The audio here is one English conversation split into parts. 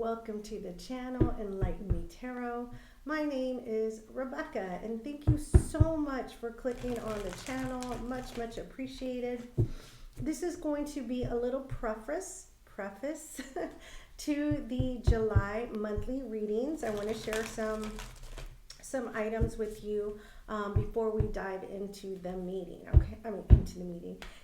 welcome to the channel Enlighten Me Tarot. My name is Rebecca, and thank you so much for clicking on the channel. Much appreciated. This is going to be a little preface to the July monthly readings. I want to share some items with you before we dive into the meeting.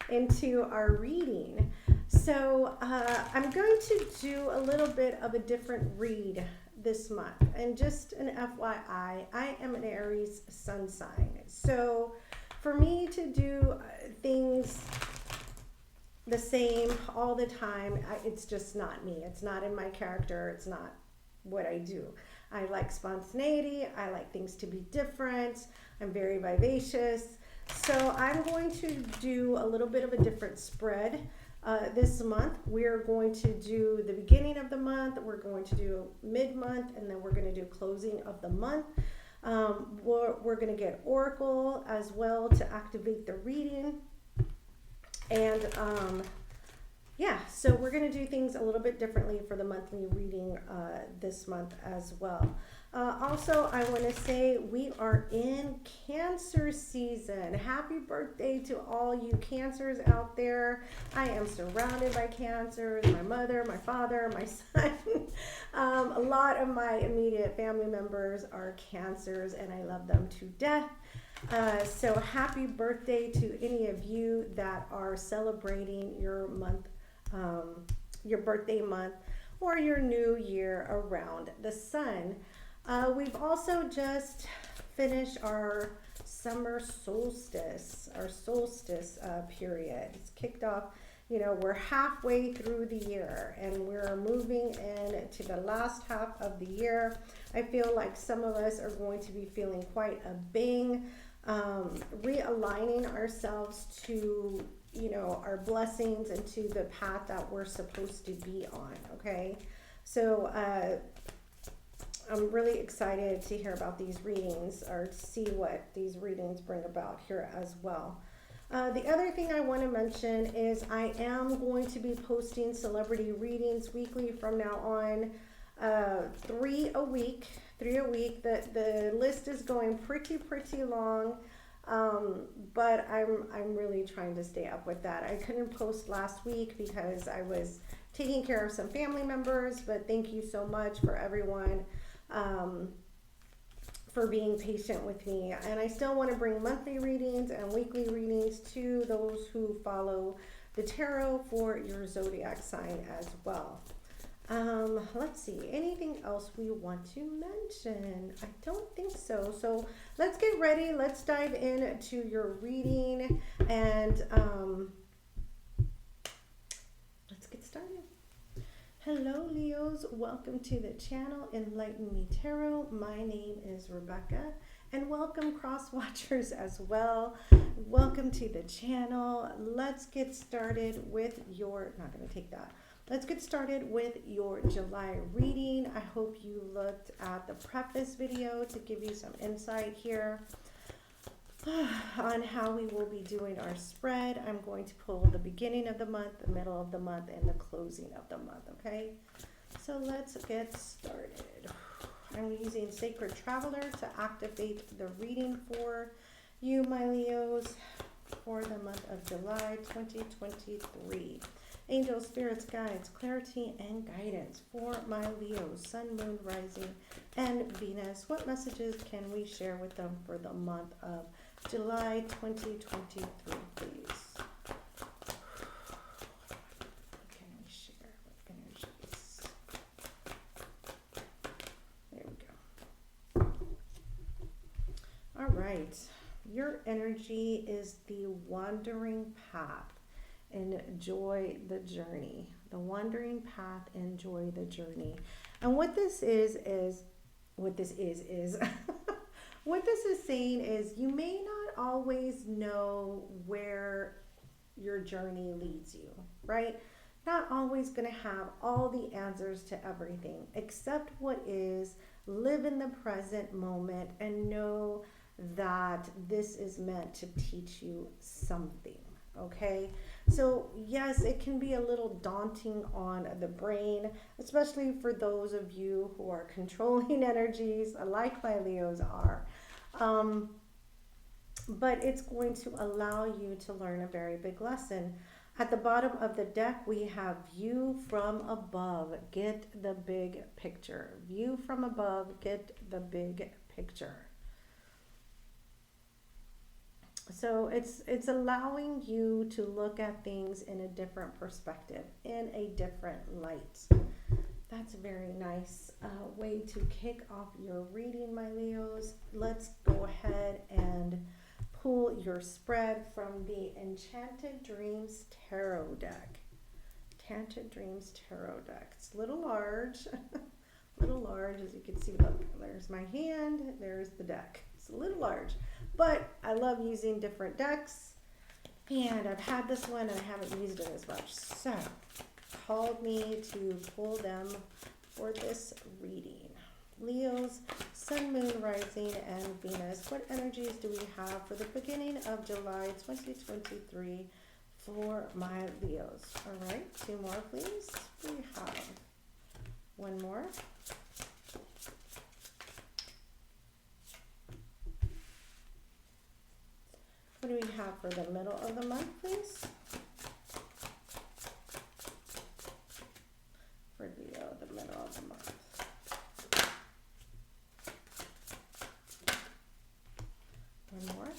Into our reading. So I'm going to do a little bit of a different read this month. And just an FYI, I am an Aries sun sign. So for me to do things the same all the time, it's just not me. It's not in my character. It's not what I do. I like spontaneity. I like things to be different. I'm very vivacious. So I'm going to do a little bit of a different spread this month. We're going to do the beginning of the month, we're going to do mid-month, and then we're going to do closing of the month. We're going to get Oracle as well to activate the reading. And so we're going to do things a little bit differently for the monthly reading this month as well. Also, I want to say we are in Cancer season. Happy birthday to all you Cancers out there. I am surrounded by Cancers. My mother, my father, my son. A lot of my immediate family members are Cancers, and I love them to death. So happy birthday to any of you that are celebrating your month, your birthday month, or your new year around the sun. We've also just finished our summer solstice, period. It's kicked off, we're halfway through the year and we're moving into the last half of the year. I feel like some of us are going to be feeling quite a bang, realigning ourselves to, our blessings and to the path that we're supposed to be on, okay? So, I'm really excited to hear about these readings or to see what these readings bring about here as well. The other thing I want to mention is I am going to be posting celebrity readings weekly from now on, 3 a week. The list is going pretty long, but I'm really trying to stay up with that. I couldn't post last week because I was taking care of some family members, but thank you so much for everyone for being patient with me. And I still want to bring monthly readings and weekly readings to those who follow the tarot for your zodiac sign as well. Let's see, anything else we want to mention? I don't think so. So let's get ready. Let's dive into your reading and let's get started. Hello Leos, welcome to the channel Enlighten Me Tarot. My name is Rebecca, and welcome cross watchers as well. Welcome to the channel. Let's get started with your, Let's get started with your July reading. I hope you looked at the preface video to give you some insight here on how we will be doing our spread. I'm going to pull the beginning of the month, the middle of the month, and the closing of the month, okay? So let's get started. I'm using Sacred Traveler to activate the reading for you, my Leos, for the month of July 2023. Angels, spirits, guides, clarity, and guidance for my Leos, Sun, Moon, Rising, and Venus. What messages can we share with them for the month of July 2023, please? What can we share with energies? There we go. All right. Your energy is the wandering path. Enjoy the journey. The wandering path, enjoy the journey. And what this is what this is saying is you may not always know where your journey leads you, right? Not always going to have all the answers to everything. Accept what is, live in the present moment, and know that this is meant to teach you something, okay? So yes, it can be a little daunting on the brain, especially for those of you who are controlling energies, like my Leos are. Um, but it's going to allow you to learn a very big lesson. At the bottom of the deck, we have view from above, get the big picture. View from above, get the big picture. So it's allowing you to look at things in a different perspective, in a different light. That's a very nice way to kick off your reading, my Leos. Let's go ahead and pull your spread from the Enchanted Dreams Tarot deck. Enchanted Dreams Tarot deck. It's a little large. A little large, as you can see. Look, there's my hand, there's the deck. It's a little large, but I love using different decks, and I've had this one and I haven't used it as much, so called me to pull them for this reading. Leos, Sun, Moon, Rising, and Venus. What energies do we have for the beginning of July 2023 for my Leos? All right, 2 more, please. We have 1 more. What do we have for the middle of the month, please? For Leo, the middle of the month. One more.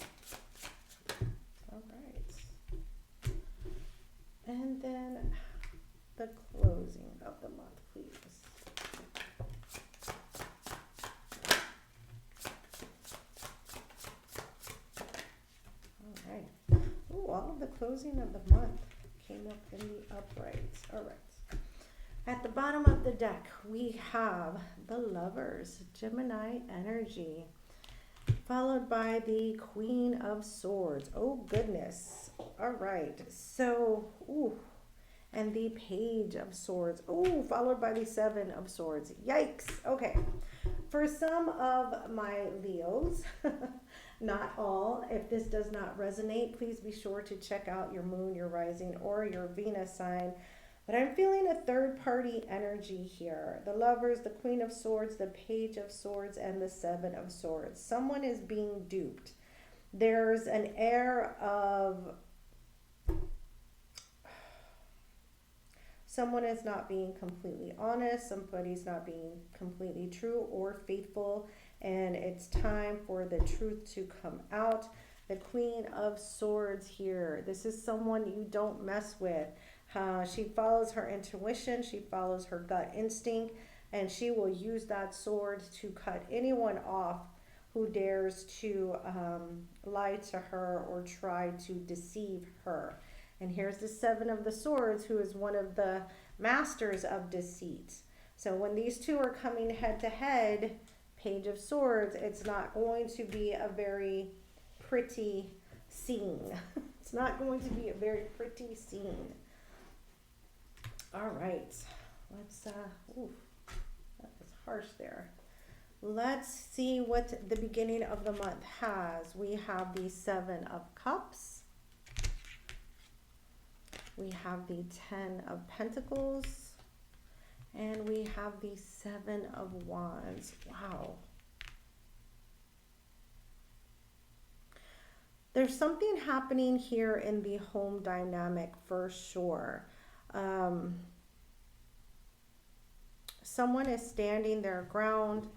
All right. And then the closing of the month, please. All right. Ooh, all of the closing of the month came up in the uprights. All right. At the bottom of the deck, we have the Lovers, Gemini energy, followed by the Queen of Swords. Oh, goodness. All right. So, ooh, and the Page of Swords. Oh, followed by the Seven of Swords. Yikes. Okay. For some of my Leos, not all, if this does not resonate, please be sure to check out your moon, your rising, or your Venus sign. But I'm feeling a third party energy here. The Lovers, the Queen of Swords, the Page of Swords, and the Seven of Swords. Someone is being duped. There's an air of someone is not being completely honest. Somebody's not being completely true or faithful. And it's time for the truth to come out. The Queen of Swords here. This is someone you don't mess with. She follows her intuition, she follows her gut instinct, and she will use that sword to cut anyone off who dares to lie to her or try to deceive her. And here's the Seven of the Swords, who is one of the masters of deceit. So when these two are coming head to head, Page of Swords, it's not going to be a very pretty scene. It's not going to be a very pretty scene. All right, let's, ooh, that was harsh there. Let's see what the beginning of the month has. We have the Seven of Cups. We have the Ten of Pentacles. And we have the Seven of Wands. Wow. There's something happening here in the home dynamic for sure. Someone is standing their ground,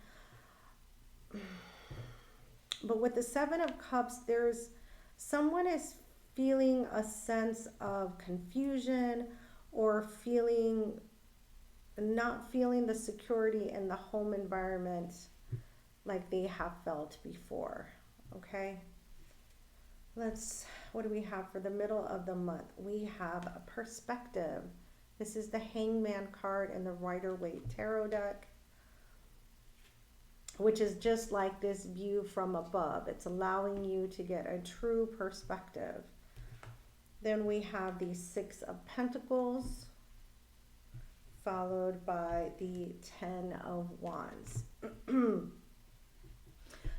but with the Seven of Cups, there's someone is feeling a sense of confusion or not feeling the security in the home environment like they have felt before. Okay, what do we have for the middle of the month? We have a perspective. This is the Hangman card in the Rider-Waite Tarot deck, which is just like this view from above. It's allowing you to get a true perspective. Then we have the Six of Pentacles, followed by the Ten of Wands.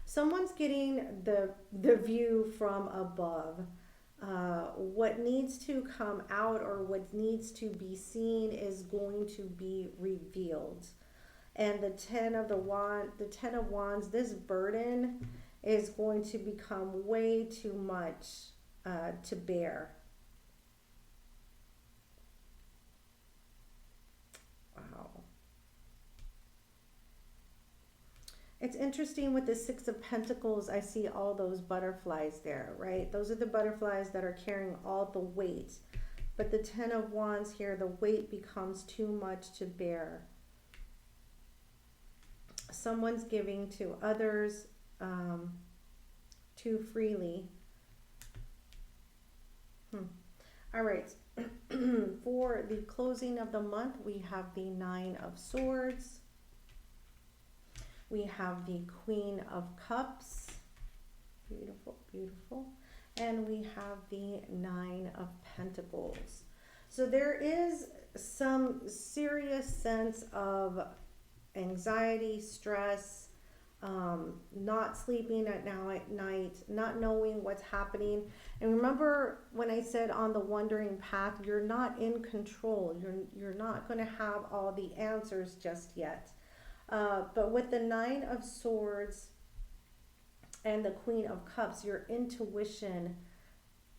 Someone's getting the view from above. what needs to come out or what needs to be seen is going to be revealed. And the 10 of wands, this burden is going to become way too much to bear. Wow. It's interesting with the 6 of Pentacles, I see all those butterflies there, right? Those are the butterflies that are carrying all the weight. But the 10 of wands here, the weight becomes too much to bear. Someone's giving to others too freely. All right. For the closing of the month, we have the 9 of Swords. We have the Queen of Cups. Beautiful, beautiful. And we have the 9 of Pentacles. So there is some serious sense of anxiety, stress, not sleeping at night, not knowing what's happening. And remember when I said on the wandering path, you're not in control. You're not going to have all the answers just yet. But with the 9 of Swords and the Queen of Cups, your intuition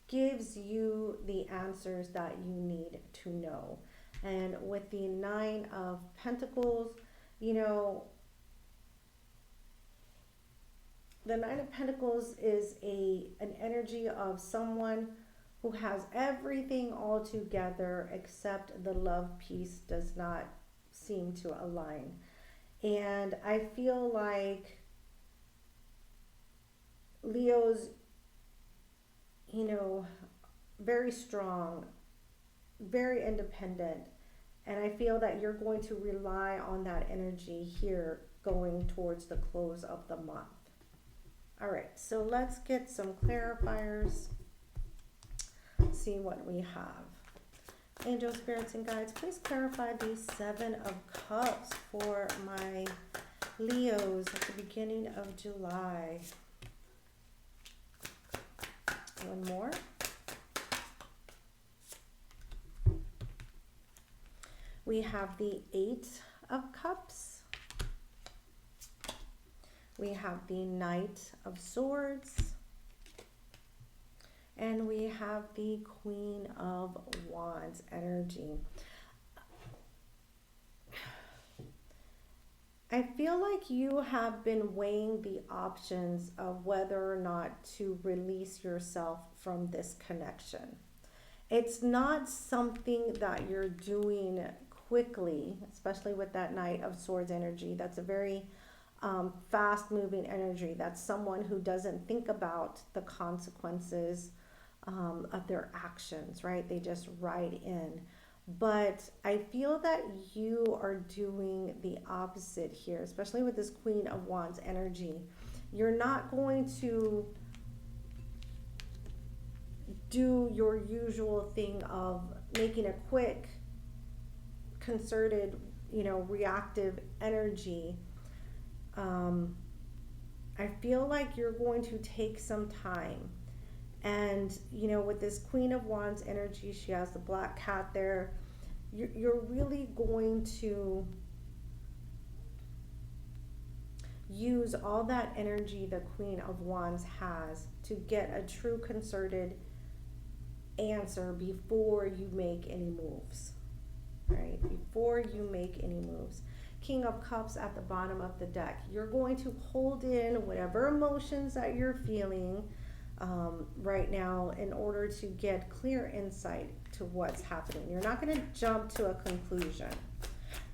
gives you the answers that you need to know. And with the 9 of Pentacles, you know, the 9 of Pentacles is an energy of someone who has everything all together, except the love piece does not seem to align. And I feel like Leo's, you know, very strong, very independent. And I feel that you're going to rely on that energy here going towards the close of the month. All right, so let's get some clarifiers. See what we have. Angel, spirits, and guides, please clarify the 7 of Cups for my Leos at the beginning of July. One more. We have the 8 of Cups. We have the Knight of Swords. And we have the Queen of Wands energy. I feel like you have been weighing the options of whether or not to release yourself from this connection. It's not something that you're doing quickly, especially with that Knight of Swords energy. That's a very fast moving energy. That's someone who doesn't think about the consequences of their actions, right? They just ride in. But I feel that you are doing the opposite here, especially with this Queen of Wands energy. You're not going to do your usual thing of making a quick, concerted, reactive energy. I feel like you're going to take some time. And, with this Queen of Wands energy, she has the black cat there. You're really going to use all that energy the Queen of Wands has to get a true concerted answer before you make any moves, right? Before you make any moves. King of Cups at the bottom of the deck. You're going to hold in whatever emotions that you're feeling right now in order to get clear insight to what's happening. You're not going to jump to a conclusion.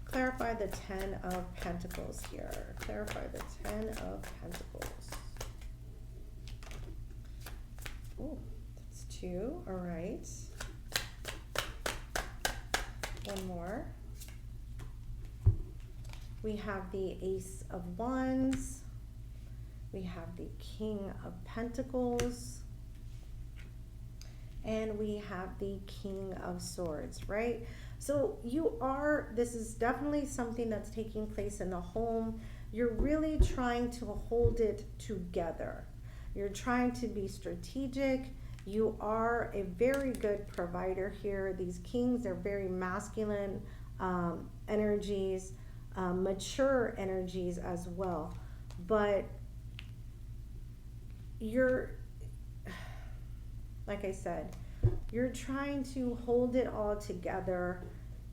Clarify the 10 of Pentacles here. Clarify the 10 of Pentacles. Oh, that's 2. All right. One more. We have the Ace of Wands. We have the King of Pentacles. And we have the King of Swords, right? So this is definitely something that's taking place in the home. You're really trying to hold it together. You're trying to be strategic. You are a very good provider here. These kings are very masculine energies, mature energies as well. But you're, like I said, you're trying to hold it all together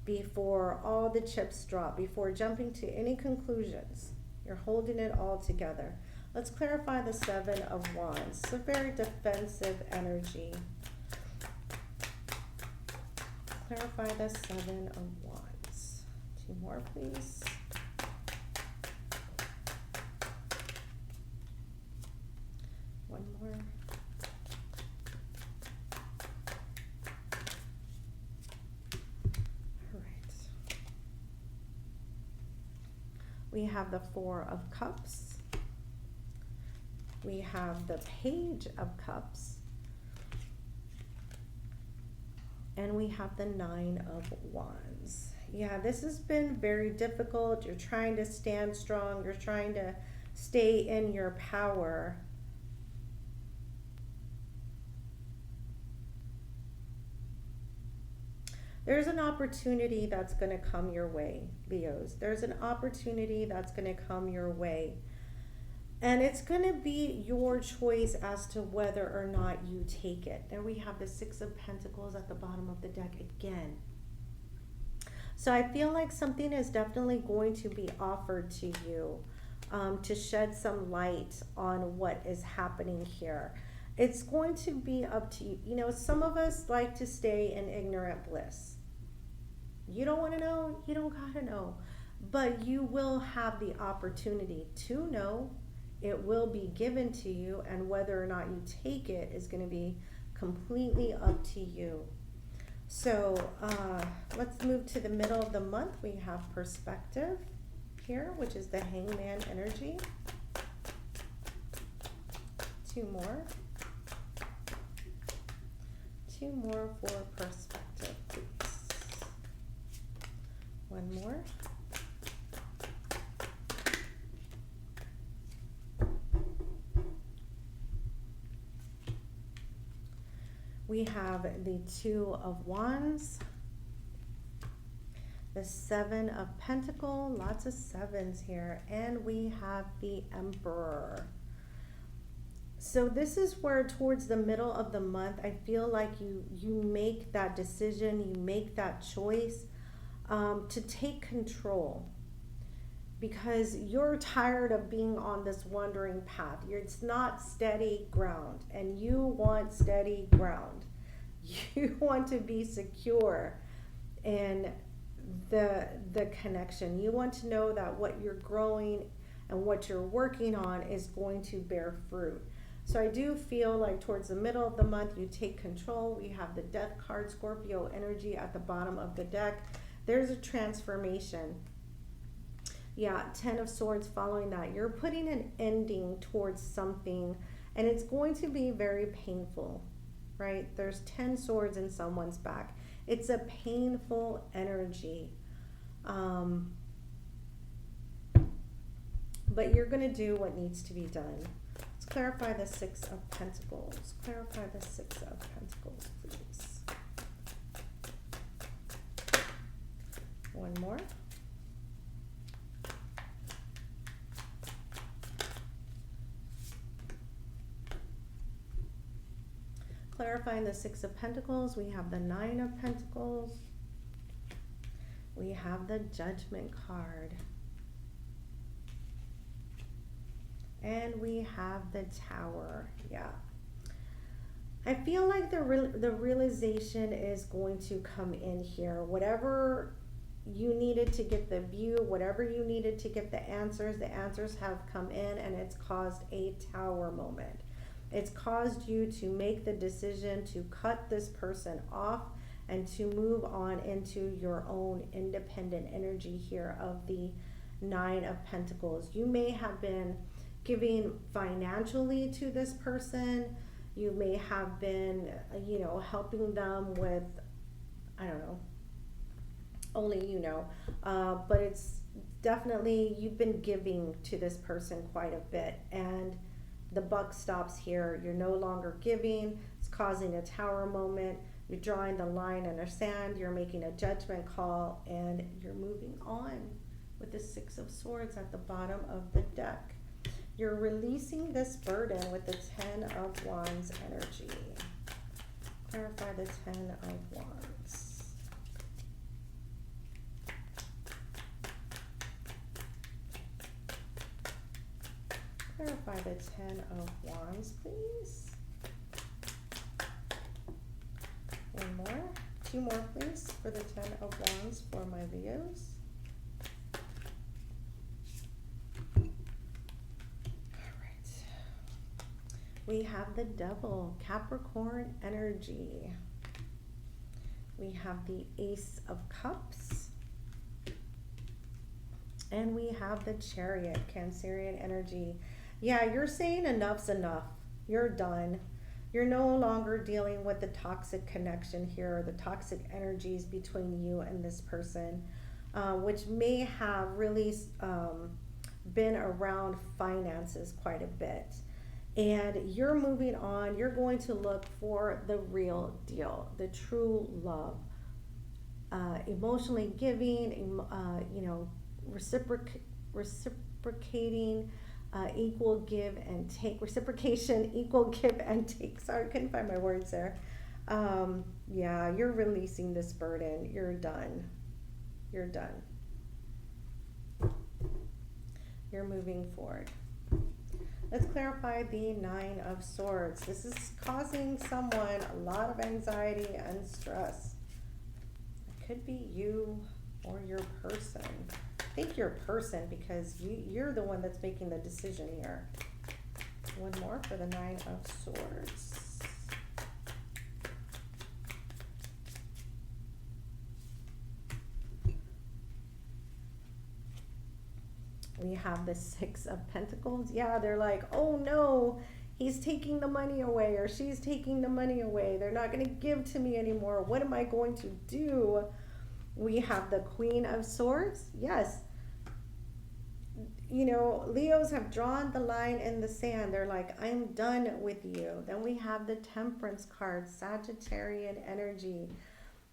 before all the chips drop, before jumping to any conclusions. You're holding it all together. Let's clarify the Seven of Wands. It's a very defensive energy. Clarify the Seven of Wands. Two more, please. One more. All right. We have the Four of Cups. We have the Page of Cups. And we have the Nine of Wands. Yeah, this has been very difficult. You're trying to stand strong. You're trying to stay in your power. There's an opportunity that's going to come your way, Leos. There's an opportunity that's going to come your way. And it's going to be your choice as to whether or not you take it. There we have the Six of Pentacles at the bottom of the deck again. So I feel like something is definitely going to be offered to you to shed some light on what is happening here. It's going to be up to you. You know, some of us like to stay in ignorant bliss. You don't want to know, you don't got to know. But you will have the opportunity to know. It will be given to you, and whether or not you take it is going to be completely up to you. So let's move to the middle of the month. We have perspective here, which is the Hangman energy. Two more. Two more for perspective, please. One more. We have the Two of Wands, the Seven of Pentacles, lots of sevens here, and we have the Emperor. So this is where towards the middle of the month, I feel like you make that decision, you make that choice to take control, because you're tired of being on this wandering path. It's not steady ground, and you want steady ground. You want to be secure in the connection. You want to know that what you're growing and what you're working on is going to bear fruit. So I do feel like towards the middle of the month, you take control. We have the Death card, Scorpio energy at the bottom of the deck. There's a transformation. Yeah, Ten of Swords following that. You're putting an ending towards something, and it's going to be very painful, right? There's 10 swords in someone's back. It's a painful energy. But you're going to do what needs to be done. Let's clarify the Six of Pentacles. Clarify the Six of Pentacles, please. One more. Clarifying the Six of Pentacles, we have the Nine of Pentacles. We have the Judgment card. And we have the Tower. Yeah. I feel like the realization is going to come in here. Whatever you needed to get the view, whatever you needed to get the answers have come in, and it's caused a Tower moment. It's caused you to make the decision to cut this person off and to move on into your own independent energy here of the Nine of Pentacles. You may have been giving financially to this person. You may have been, helping them with, I don't know, only you know, but it's definitely, you've been giving to this person quite a bit, and the buck stops here. You're no longer giving. It's causing a tower moment. You're drawing the line in the sand. You're making a judgment call, and you're moving on with the Six of Swords at the bottom of the deck. You're releasing this burden with the Ten of Wands energy. Clarify the Ten of Wands. Clarify the Ten of Wands, please. One more. Two more, please, for the Ten of Wands for my Leos. We have the Devil, Capricorn energy. We have the Ace of Cups. And we have the Chariot, Cancerian energy. Yeah, you're saying enough's enough. You're done. You're no longer dealing with the toxic connection here, the toxic energies between you and this person, which may have really been around finances quite a bit. And you're moving on. You're going to look for the real deal, the true love, emotionally giving, reciprocating, equal give and take, reciprocation, equal give and take. Sorry, couldn't find my words there. Yeah, you're releasing this burden. You're done. You're done. You're moving forward. Let's clarify the Nine of Swords. This is causing someone a lot of anxiety and stress. It could be you or your person. I think your person, because you're the one that's making the decision here. One more for the Nine of Swords. We have the Six of Pentacles. Yeah, they're like, oh no, he's taking the money away, or she's taking the money away. They're not going to give to me anymore. What am I going to do? We have the Queen of Swords. Yes. You know, Leos have drawn the line in the sand. They're like, I'm done with you. Then we have the Temperance card, Sagittarian energy.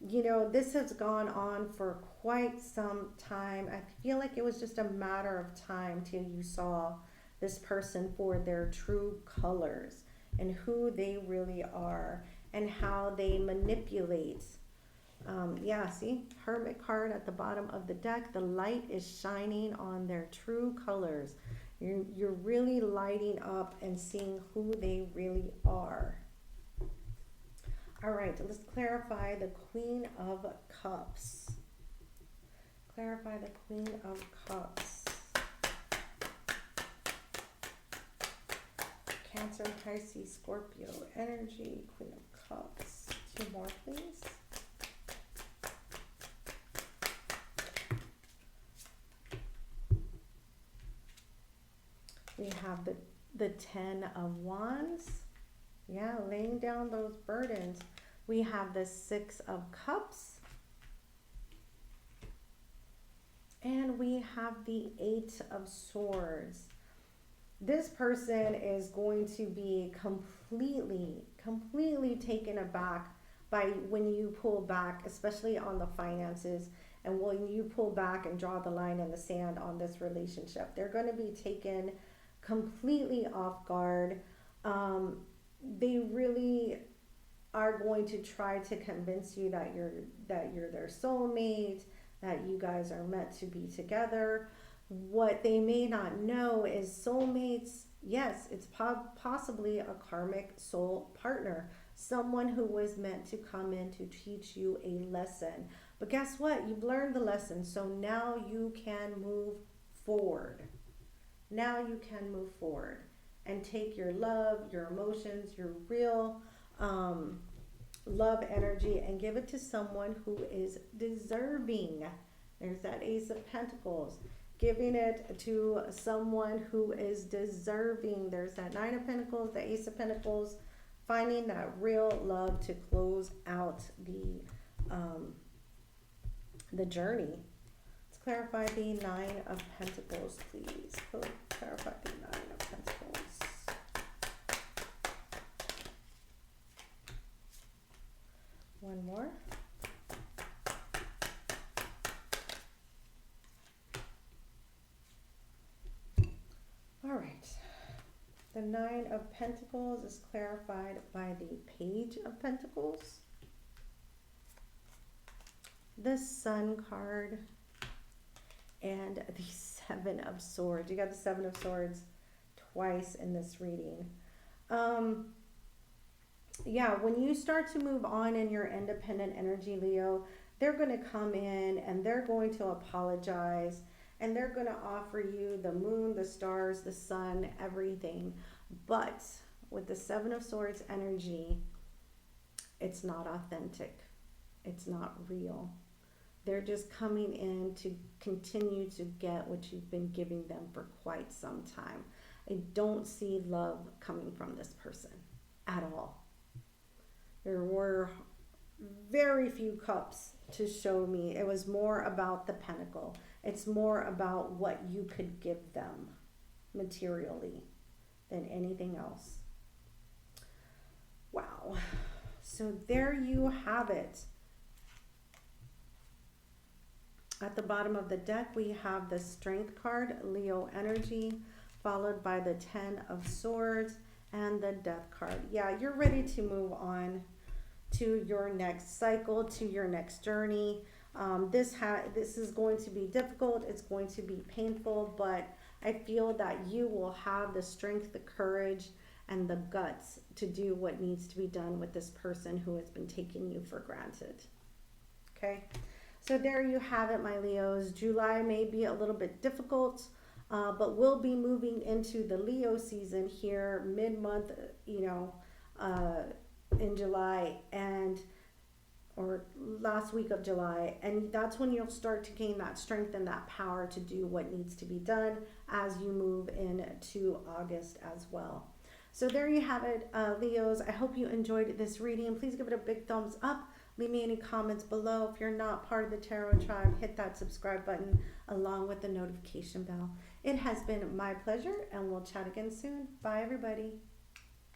You know, this has gone on for quite some time. I feel like it was just a matter of time till you saw this person for their true colors and who they really are and how they manipulate. Yeah, see, Hermit card at the bottom of the deck. The light is shining on their true colors. You're really lighting up and seeing who they really are. All right, let's clarify the Queen of Cups. Clarify the Queen of Cups. Cancer, Pisces, Scorpio, energy, Queen of Cups. Two more, please. We have the Ten of Wands. Yeah, laying down those burdens. We have the Six of Cups. And we have the Eight of Swords. This person is going to be completely taken aback by when you pull back, especially on the finances, and when you pull back and draw the line in the sand on this relationship. They're going to be taken completely off guard. They really are going to try to convince you that you're their soulmate, that you guys are meant to be together. What they may not know is soulmates, yes, it's possibly a karmic soul partner, someone who was meant to come in to teach you a lesson. But guess what? You've learned the lesson, so now you can move forward. Now you can move forward and take your love, your emotions, your real love energy and give it to someone who is deserving. There's that Ace of Pentacles. Giving it to someone who is deserving. There's that Nine of Pentacles, the Ace of Pentacles. Finding that real love to close out the journey. Let's clarify the Nine of Pentacles, please. Clarify the Nine of Pentacles. One more. All right. The Nine of Pentacles is clarified by the Page of Pentacles. The Sun card and the Seven of Swords. You got the Seven of Swords twice in this reading. Yeah, when you start to move on in your independent energy, Leo, they're going to come in and they're going to apologize and they're going to offer you the moon, the stars, the sun, everything. But with the Seven of Swords energy, it's not authentic. It's not real. They're just coming in to continue to get what you've been giving them for quite some time. I don't see love coming from this person at all. There were very few cups to show me. It was more about the pentacle. It's more about what you could give them materially than anything else. Wow. So there you have it. At the bottom of the deck, we have the Strength card, Leo energy, followed by the Ten of Swords and the Death card. Yeah, you're ready to move on to your next cycle, to your next journey. This is going to be difficult. It's going to be painful, but I feel that you will have the strength, the courage, and the guts to do what needs to be done with this person who has been taking you for granted. Okay, so there you have it, my Leos. July may be a little bit difficult, but we'll be moving into the Leo season here mid-month, in July or last week of July, and that's when you'll start to gain that strength and that power to do what needs to be done as you move into August as well. So there you have it, Leos. I hope you enjoyed this reading. Please give it a big thumbs up. Leave me any comments below. If you're not part of the Tarot Tribe, hit that subscribe button along with the notification bell. It has been my pleasure, and we'll chat again soon. Bye, everybody.